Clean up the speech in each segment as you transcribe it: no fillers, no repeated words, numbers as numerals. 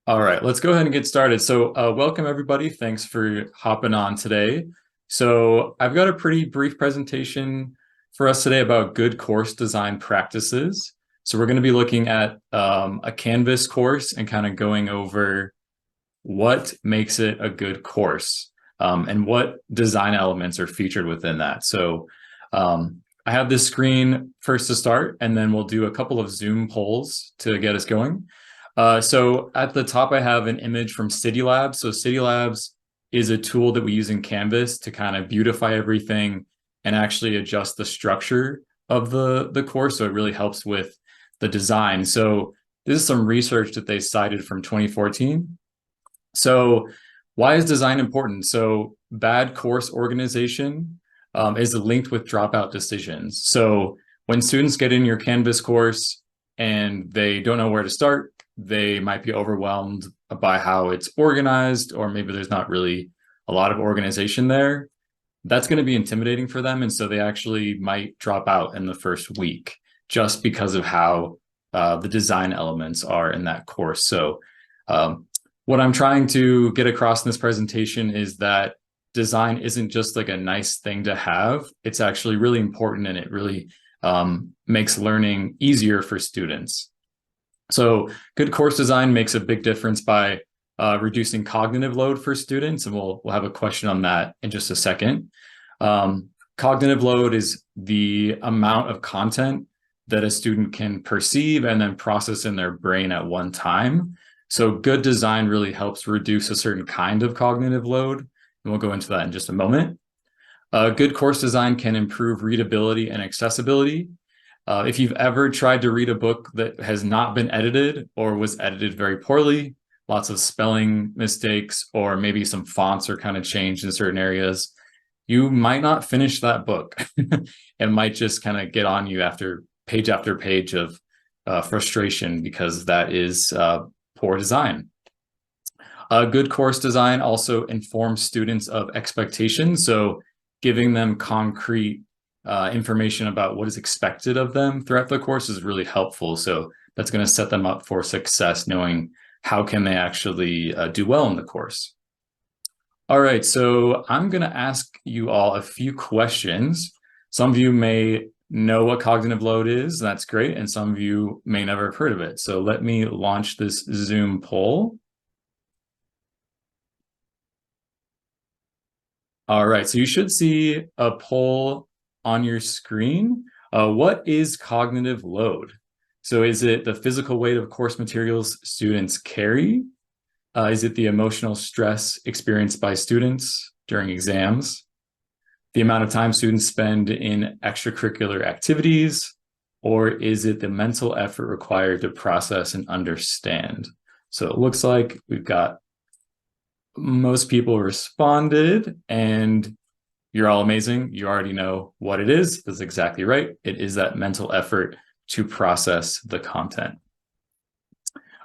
All right, let's go ahead and get started. So welcome everybody. Thanks for hopping on today. So I've got a pretty brief presentation for us today about good course design practices. So we're going to be looking at a Canvas course and kind of going over what makes it a good course and what design elements are featured within that. So I have this screen first to start, and then we'll do a couple of Zoom polls to get us going. So at the top, I have an image from City Labs. So City Labs is a tool that we use in Canvas to kind of beautify everything and actually adjust the structure of the course. So it really helps with the design. So this is some research that they cited from 2014. So why is design important? So bad course organization is linked with dropout decisions. So when students get in your Canvas course and they don't know where to start, they might be overwhelmed by how it's organized, or maybe there's not really a lot of organization there. That's going to be intimidating for them. And so they actually might drop out in the first week just because of how the design elements are in that course. So what I'm trying to get across in this presentation is that design isn't just like a nice thing to have. It's actually really important, and it really makes learning easier for students. So good course design makes a big difference by reducing cognitive load for students, and we'll have a question on that in just a second. Cognitive load is the amount of content that a student can perceive and then process in their brain at one time. So good design really helps reduce a certain kind of cognitive load, and we'll go into that in just a moment. Good course design can improve readability and accessibility. If you've ever tried to read a book that has not been edited or was edited very poorly, lots of spelling mistakes, or maybe some fonts are kind of changed in certain areas, you might not finish that book. It might just kind of get on you after page of frustration, because that is poor design. Good course design also informs students of expectations. So giving them concrete information about what is expected of them throughout the course is really helpful. So that's going to set them up for success, knowing how can they actually do well in the course. All right, so I'm going to ask you all a few questions. Some of you may know what cognitive load is, that's great, and some of you may never have heard of it. So let me launch this Zoom poll. All right, so you should see a poll on your screen. What is cognitive load? So is it the physical weight of course materials students carry? Is it the emotional stress experienced by students during exams? The amount of time students spend in extracurricular activities? Or is it the mental effort required to process and understand? So it looks like we've got most people responded, and you're all amazing. You already know what it is. That's exactly right. It is that mental effort to process the content.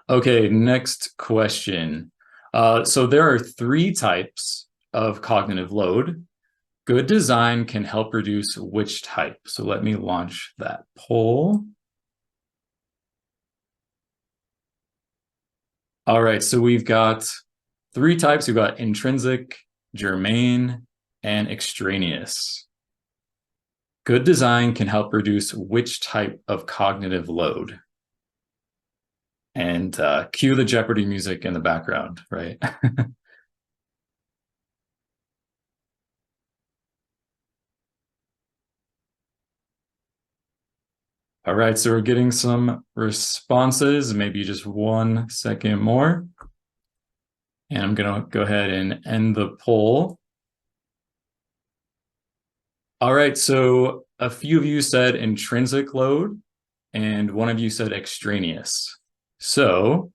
Okay, next question. So there are 3 types of cognitive load. Good design can help reduce which type? So let me launch that poll. All right, so we've got 3 types. We've got intrinsic, germane, and extraneous. Good design can help reduce which type of cognitive load? And cue the Jeopardy music in the background, right? All right, so we're getting some responses, maybe just 1 second more. And I'm going to go ahead and end the poll. All right, so a few of you said intrinsic load, and 1 of you said extraneous. So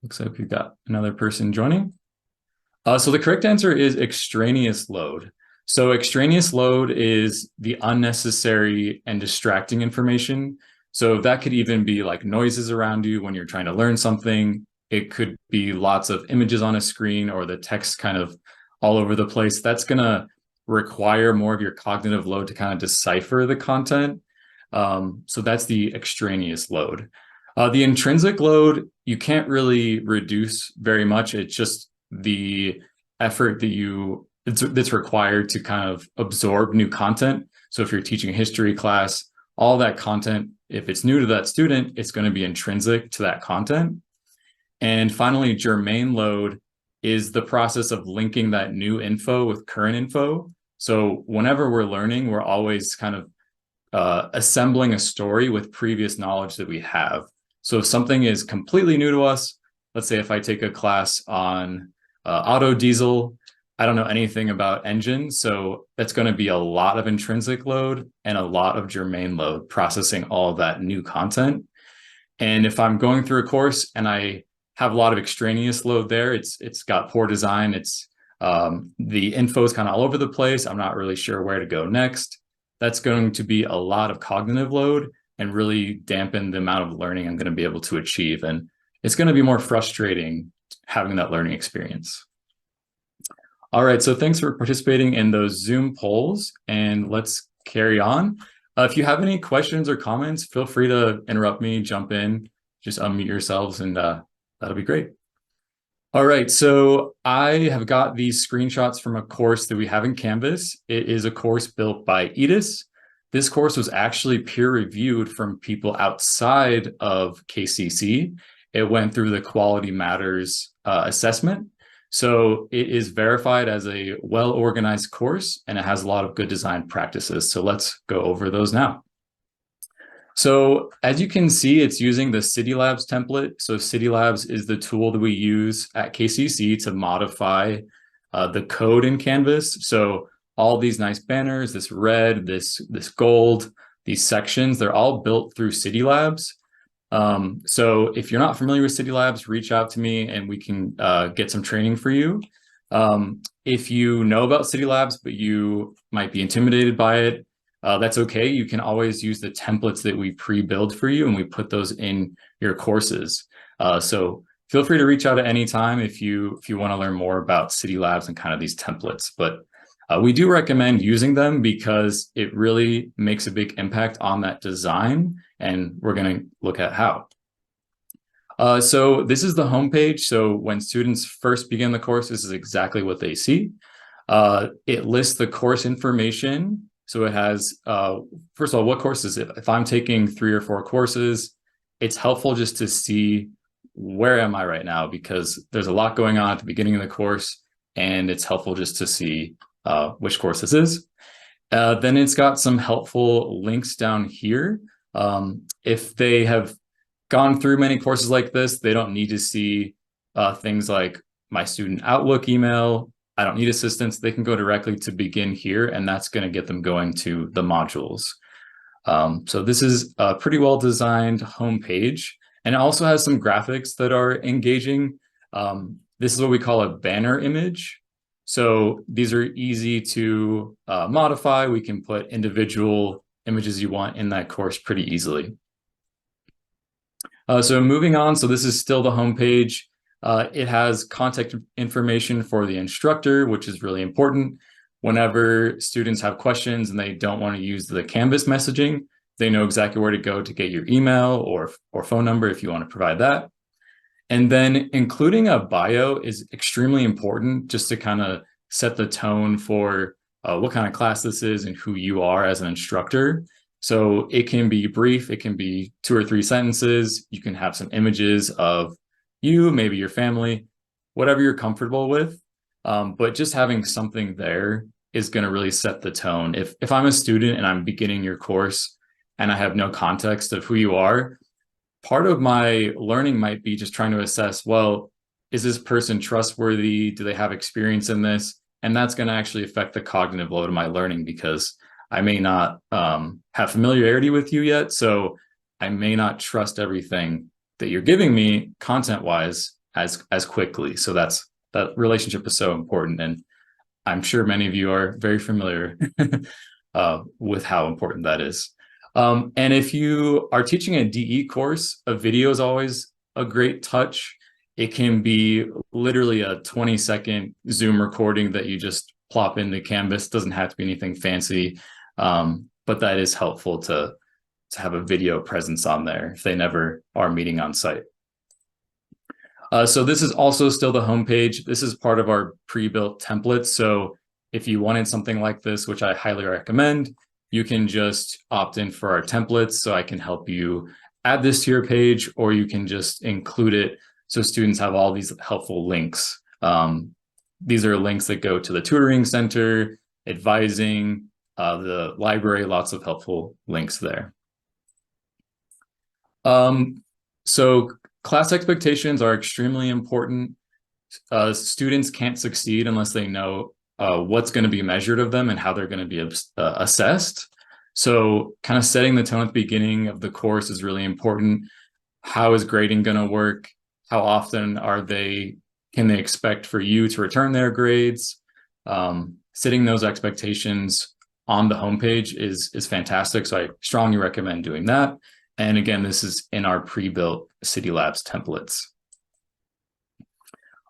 looks like we've got another person joining. So the correct answer is extraneous load. So extraneous load is the unnecessary and distracting information. So that could even be like noises around you when you're trying to learn something. It could be lots of images on a screen, or the text kind of all over the place. That's going to require more of your cognitive load to kind of decipher the content. So that's the extraneous load. The intrinsic load, you can't really reduce very much. It's just the effort that's required to kind of absorb new content. So if you're teaching a history class, all that content, if it's new to that student, it's going to be intrinsic to that content. And finally, germane load is the process of linking that new info with current info. So whenever we're learning, we're always kind of assembling a story with previous knowledge that we have. So if something is completely new to us, let's say if I take a class on auto diesel, I don't know anything about engines, so that's going to be a lot of intrinsic load and a lot of germane load processing all of that new content. And if I'm going through a course and I have a lot of extraneous load there, it's got poor design, it's the info is kind of all over the place, I'm not really sure where to go next. That's going to be a lot of cognitive load and really dampen the amount of learning I'm going to be able to achieve. And it's going to be more frustrating having that learning experience. All right, so thanks for participating in those Zoom polls, and let's carry on. If you have any questions or comments, feel free to interrupt me, jump in, just unmute yourselves, and that'll be great. All right, so I have got these screenshots from a course that we have in Canvas. It is a course built by Edis. This course was actually peer-reviewed from people outside of KCC. It went through the Quality Matters assessment. So it is verified as a well-organized course, and it has a lot of good design practices. So let's go over those now. So as you can see, it's using the CityLabs template. So CityLabs is the tool that we use at KCC to modify the code in Canvas. So all these nice banners, this red, this gold, these sections, they're all built through CityLabs. So if you're not familiar with CityLabs, reach out to me and we can get some training for you. If you know about CityLabs, but you might be intimidated by it, that's okay. You can always use the templates that we pre-build for you, and we put those in your courses. So feel free to reach out at any time if you want to learn more about CityLabs and kind of these templates. But we do recommend using them because it really makes a big impact on that design, and we're going to look at how. So this is the homepage. So when students first begin the course, this is exactly what they see. It lists the course information. So it has, first of all, what course is it? If I'm taking 3 or 4 courses, it's helpful just to see where am I right now, because there's a lot going on at the beginning of the course, and it's helpful just to see which course this is. Then it's got some helpful links down here. If they have gone through many courses like this, they don't need to see things like my student Outlook email. I don't need assistance. They can go directly to begin here, and that's going to get them going to the modules. So this is a pretty well designed homepage, and it also has some graphics that are engaging. This is what we call a banner image. So these are easy to modify. We can put individual images you want in that course pretty easily. So moving on, so this is still the homepage. It has contact information for the instructor, which is really important. Whenever students have questions and they don't want to use the Canvas messaging, they know exactly where to go to get your email or phone number if you want to provide that. And then including a bio is extremely important just to kind of set the tone for what kind of class this is and who you are as an instructor. So it can be brief, it can be 2 or 3 sentences. You can have some images of you, maybe your family, whatever you're comfortable with. But just having something there is going to really set the tone. If I'm a student and I'm beginning your course and I have no context of who you are, part of my learning might be just trying to assess, well, is this person trustworthy? Do they have experience in this? And that's going to actually affect the cognitive load of my learning, because I may not have familiarity with you yet. So I may not trust everything that you're giving me content-wise as quickly. So that relationship is so important. And I'm sure many of you are very familiar with how important that is. And if you are teaching a DE course, a video is always a great touch. It can be literally a 20-second Zoom recording that you just plop into Canvas. Doesn't have to be anything fancy, but that is helpful to to have a video presence on there if they never are meeting on site. So this is also still the homepage. This is part of our pre-built template. So if you wanted something like this, which I highly recommend, you can just opt in for our templates. So I can help you add this to your page, or you can just include it so students have all these helpful links. These are links that go to the tutoring center, advising, the library, lots of helpful links there. So class expectations are extremely important. Students can't succeed unless they know what's going to be measured of them and how they're going to be assessed. So kind of setting the tone at the beginning of the course is really important. How is grading going to work? How often can they expect for you to return their grades? Setting those expectations on the homepage is fantastic. So I strongly recommend doing that. And again, this is in our pre-built City Labs templates.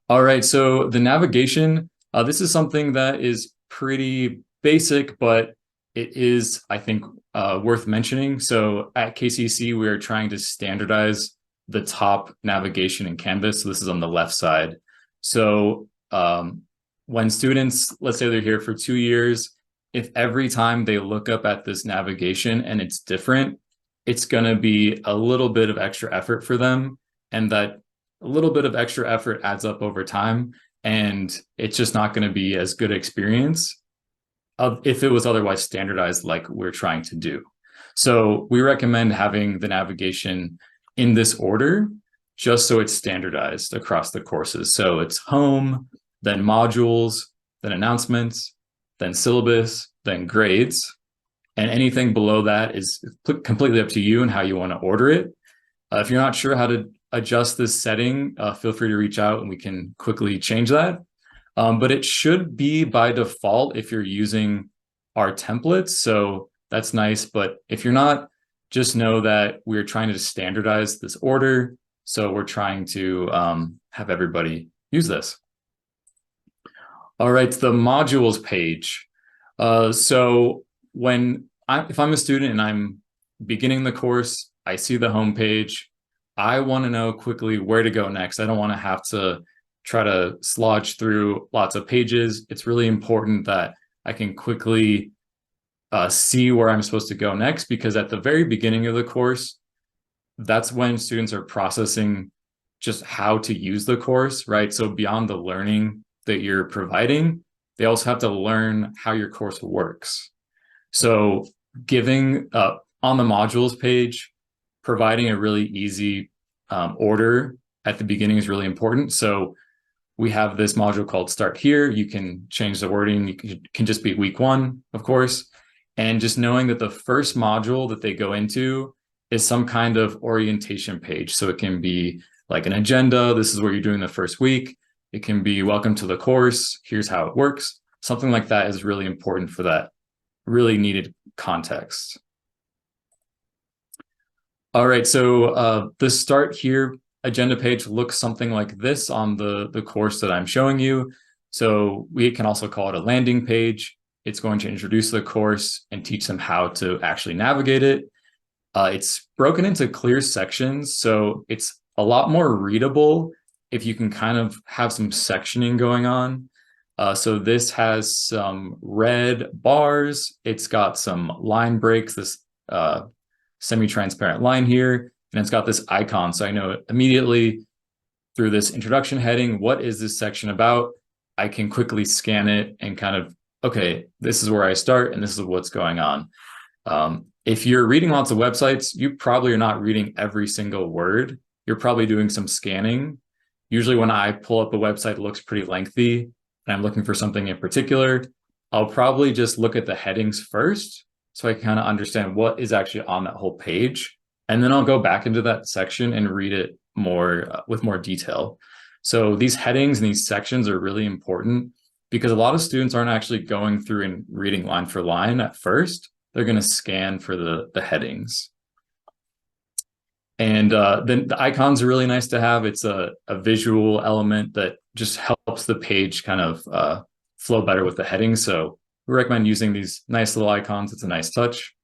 All right, so the navigation, this is something that is pretty basic, but it is, I think, worth mentioning. So at KCC, we are trying to standardize the top navigation in Canvas. So this is on the left side. So when students, let's say they're here for 2 years, if every time they look up at this navigation and it's different, it's going to be a little bit of extra effort for them. And that a little bit of extra effort adds up over time. And it's just not going to be as good experience if it was otherwise standardized like we're trying to do. So we recommend having the navigation in this order, just so it's standardized across the courses. So it's home, then modules, then announcements, then syllabus, then grades. And anything below that is completely up to you and how you want to order it. If you're not sure how to adjust this setting, feel free to reach out and we can quickly change that. But it should be by default if you're using our templates. So that's nice. But if you're not, just know that we're trying to standardize this order. So we're trying to have everybody use this. All right, the modules page. So if I'm a student and I'm beginning the course, I see the homepage, I want to know quickly where to go next. I don't want to have to try to slodge through lots of pages. It's really important that I can quickly see where I'm supposed to go next, because at the very beginning of the course, that's when students are processing just how to use the course, right? So beyond the learning that you're providing, they also have to learn how your course works. So giving on the modules page, providing a really easy order at the beginning is really important. So we have this module called Start Here. You can change the wording. You can just be week 1, of course. And just knowing that the first module that they go into is some kind of orientation page. So it can be like an agenda. This is what you're doing the first week. It can be welcome to the course. Here's how it works. Something like that is really important for that really needed context. All right, so the Start Here agenda page looks something like this on the course that I'm showing you. So we can also call it a landing page. It's going to introduce the course and teach them how to actually navigate it. It's broken into clear sections, so it's a lot more readable if you can kind of have some sectioning going on. So this has some red bars. It's got some line breaks, this semi-transparent line here, and it's got this icon. So I know immediately through this introduction heading, what is this section about? I can quickly scan it and kind of, okay, this is where I start and this is what's going on. If you're reading lots of websites, you probably are not reading every single word. You're probably doing some scanning. Usually when I pull up a website, it looks pretty lengthy and I'm looking for something in particular, I'll probably just look at the headings first so I can kind of understand what is actually on that whole page. And then I'll go back into that section and read it more with more detail. So these headings and these sections are really important because a lot of students aren't actually going through and reading line for line at first. They're going to scan for the headings. And then the icons are really nice to have. It's a visual element that just helps the page kind of flow better with the headings. So we recommend using these nice little icons. It's a nice touch.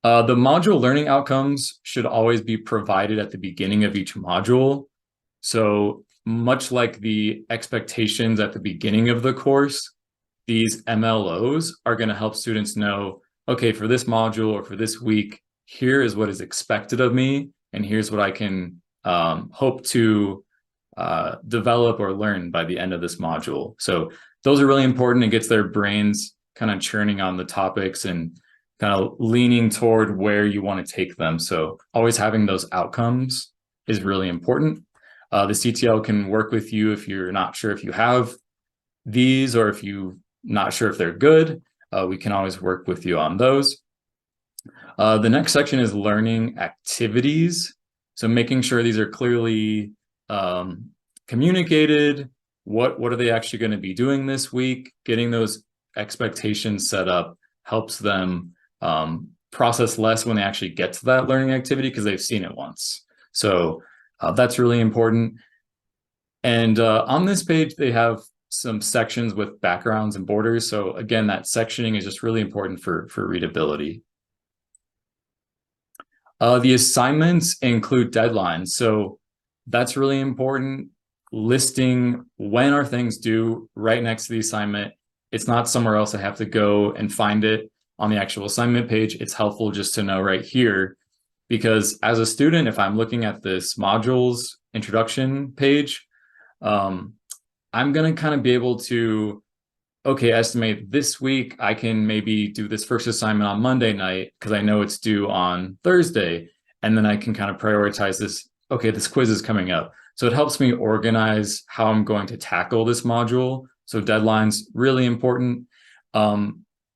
The module learning outcomes should always be provided at the beginning of each module. So much like the expectations at the beginning of the course, these MLOs are going to help students know, okay, for this module or for this week, here is what is expected of me, and here's what I can hope to develop or learn by the end of this module. So those are really important. It gets their brains kind of churning on the topics and kind of leaning toward where you want to take them. So always having those outcomes is really important. The CTL can work with you if you're not sure if you have these or if you're not sure if they're good. We can always work with you on those. The next section is learning activities. So making sure these are clearly communicated. What are they actually going to be doing this week? Getting those expectations set up helps them process less when they actually get to that learning activity because they've seen it once. So that's really important. And on this page, they have some sections with backgrounds and borders. So again, that sectioning is just really important for readability. The assignments include deadlines. So that's really important. Listing when are things due right next to the assignment. It's not somewhere else I have to go and find it on the actual assignment page. It's helpful just to know right here, because as a student, if I'm looking at this modules introduction page, I'm going to kind of be able to, okay, estimate this week, I can maybe do this first assignment on Monday night because I know it's due on Thursday. And then I can kind of prioritize this. Okay, this quiz is coming up. So it helps me organize how I'm going to tackle this module. So deadlines, really important.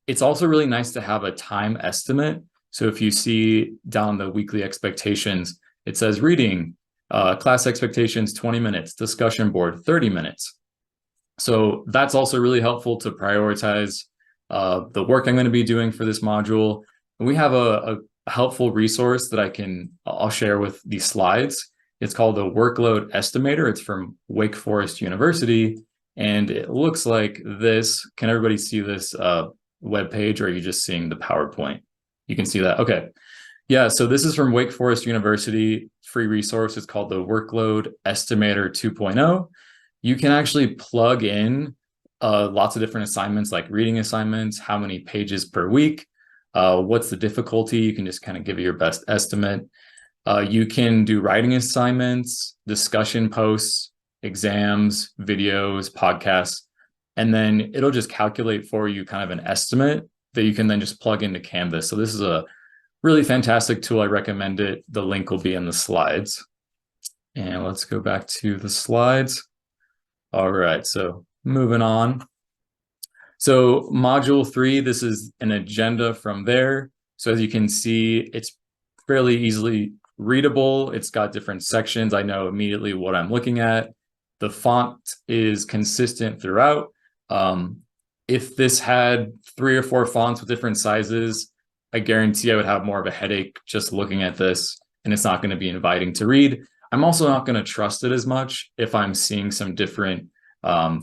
It's also really nice to have a time estimate. So if you see down the weekly expectations, it says reading, class expectations, 20 minutes, discussion board, 30 minutes. So that's also really helpful to prioritize the work I'm going to be doing for this module. And we have a helpful resource that I'll share with these slides. It's called the Workload Estimator. It's from Wake Forest University. And it looks like this. Can everybody see this web page, or are you just seeing the PowerPoint? You can see that. Okay. Yeah, so this is from Wake Forest University, free resource. It's called the Workload Estimator 2.0. You can actually plug in lots of different assignments, like reading assignments, how many pages per week, what's the difficulty. You can just kind of give it your best estimate. You can do writing assignments, discussion posts, exams, videos, podcasts, and then it'll just calculate for you kind of an estimate that you can then just plug into Canvas. So this is a really fantastic tool. I recommend it. The link will be in the slides. And let's go back to the slides. All right, so moving on. So module 3, this is an agenda from there. So as you can see, it's fairly easily readable. It's got different sections. I know immediately what I'm looking at. The font is consistent throughout. If this had 3 or 4 fonts with different sizes, I guarantee I would have more of a headache just looking at this, and it's not going to be inviting to read. I'm also not going to trust it as much if I'm seeing some different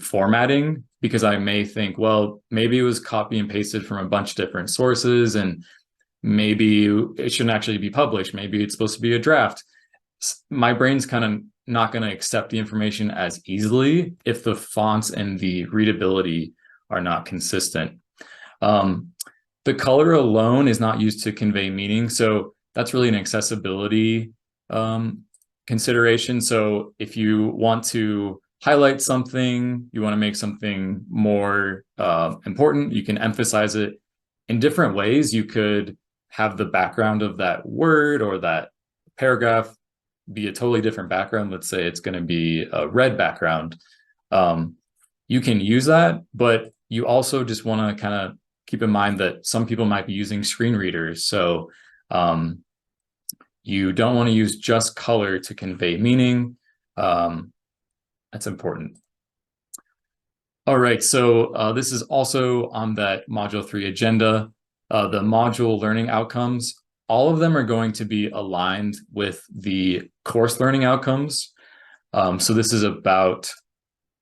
formatting, because I may think, well, maybe it was copy and pasted from a bunch of different sources, and maybe it shouldn't actually be published. Maybe it's supposed to be a draft. My brain's kind of not going to accept the information as easily if the fonts and the readability are not consistent. The color alone is not used to convey meaning. So that's really an accessibility consideration. So if you want to highlight something, you want to make something more important, you can emphasize it in different ways. You could have the background of that word or that paragraph be a totally different background. Let's say it's going to be a red background. You can use that, but you also just want to kind of keep in mind that some people might be using screen readers. So you don't want to use just color to convey meaning. That's important. All right, so this is also on that Module 3 agenda. The module learning outcomes, all of them are going to be aligned with the course learning outcomes. So this is about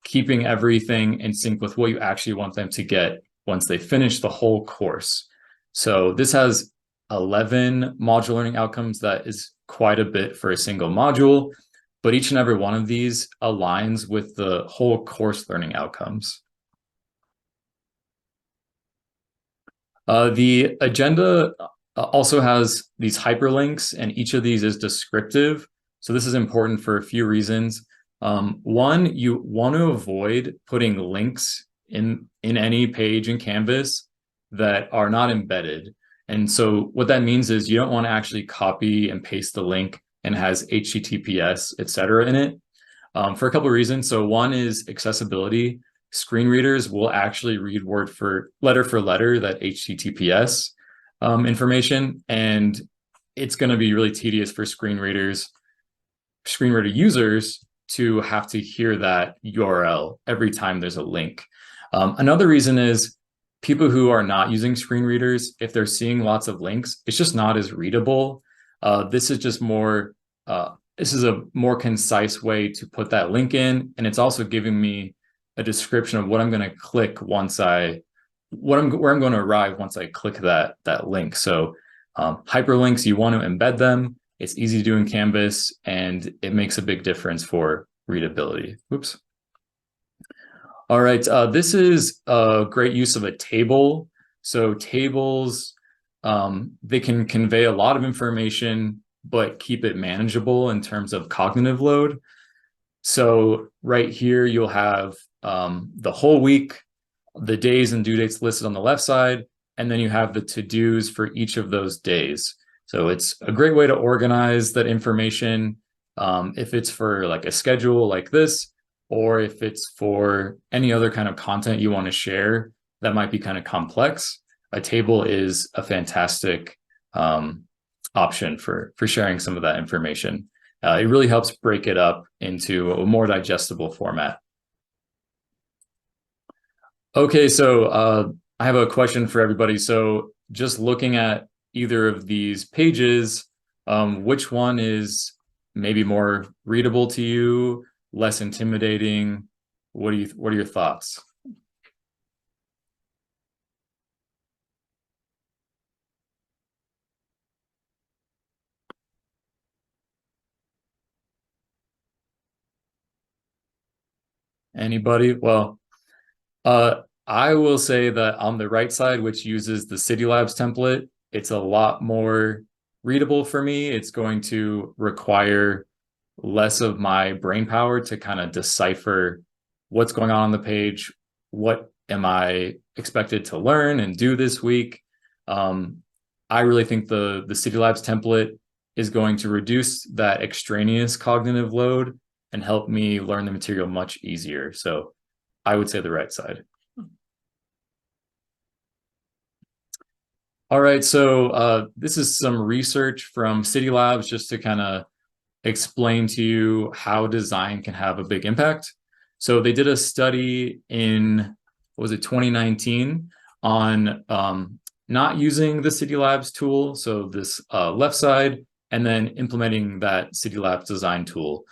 keeping everything in sync with what you actually want them to get once they finish the whole course. So this has 11 module learning outcomes. That is quite a bit for a single module, but each and every one of these aligns with the whole course learning outcomes. The agenda also has these hyperlinks, and each of these is descriptive. So this is important for a few reasons. One, you want to avoid putting links in any page in Canvas that are not embedded. And so what that means is you don't want to actually copy and paste the link and has HTTPS, et cetera, in it, for a couple of reasons. So one is accessibility. Screen readers will actually read letter for letter that HTTPS information, and it's going to be really tedious for screen reader users to have to hear that URL every time there's a link. Another reason is people who are not using screen readers, if they're seeing lots of links, it's just not as readable. This is a more concise way to put that link in, and it's also giving me a description of what I'm going to click where I'm going to arrive once I click that link. So hyperlinks, you want to embed them. It's easy to do in Canvas, and it makes a big difference for readability. Oops. All right, this is a great use of a table. So tables, they can convey a lot of information, but keep it manageable in terms of cognitive load. So right here, you'll have the whole week, the days and due dates listed on the left side, and then you have the to-dos for each of those days. So it's a great way to organize that information, if it's for like a schedule like this, or if it's for any other kind of content you want to share that might be kind of complex. A table is a fantastic option for sharing some of that information. It really helps break it up into a more digestible format. Okay, so I have a question for everybody. So just looking at either of these pages, which one is maybe more readable to you, less intimidating? What are your thoughts? Anybody? Well, I will say that on the right side, which uses the City Labs template, it's a lot more readable for me. It's going to require less of my brain power to kind of decipher what's going on the page. What am I expected to learn and do this week? I really think the City Labs template is going to reduce that extraneous cognitive load and help me learn the material much easier. So I would say the right side. All right, so this is some research from City Labs just to kind of explain to you how design can have a big impact. So they did a study in, what was it, 2019 on not using the City Labs tool, so this left side, and then implementing that City Labs design tool.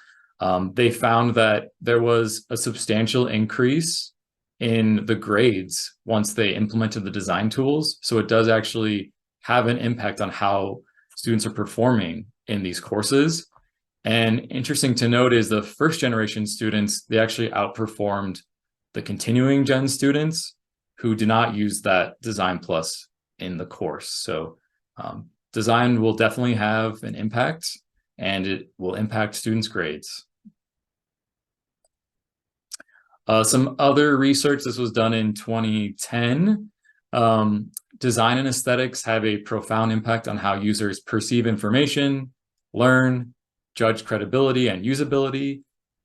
They found that there was a substantial increase in the grades once they implemented the design tools. So it does actually have an impact on how students are performing in these courses. And interesting to note is the first generation students, they actually outperformed the continuing gen students who did not use that Design Plus in the course. So design will definitely have an impact, and it will impact students' grades. Some other research, this was done in 2010. Design and aesthetics have a profound impact on how users perceive information, learn, judge credibility and usability,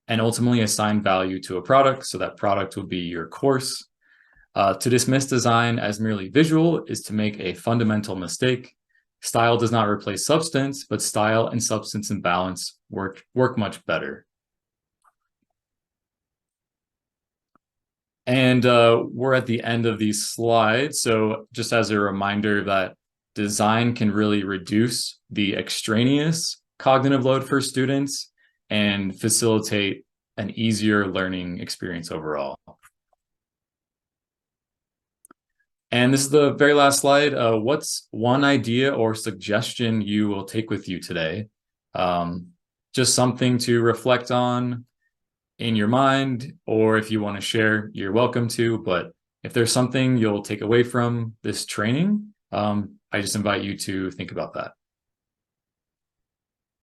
and ultimately assign value to a product. So that product will be your course. To dismiss design as merely visual is to make a fundamental mistake. Style does not replace substance, but style and substance and balance work much better. And we're at the end of these slides. So just as a reminder that design can really reduce the extraneous cognitive load for students and facilitate an easier learning experience overall. And this is the very last slide. What's one idea or suggestion you will take with you today? Just something to reflect on in your mind, or if you want to share, you're welcome to. But if there's something you'll take away from this training, I just invite you to think about that.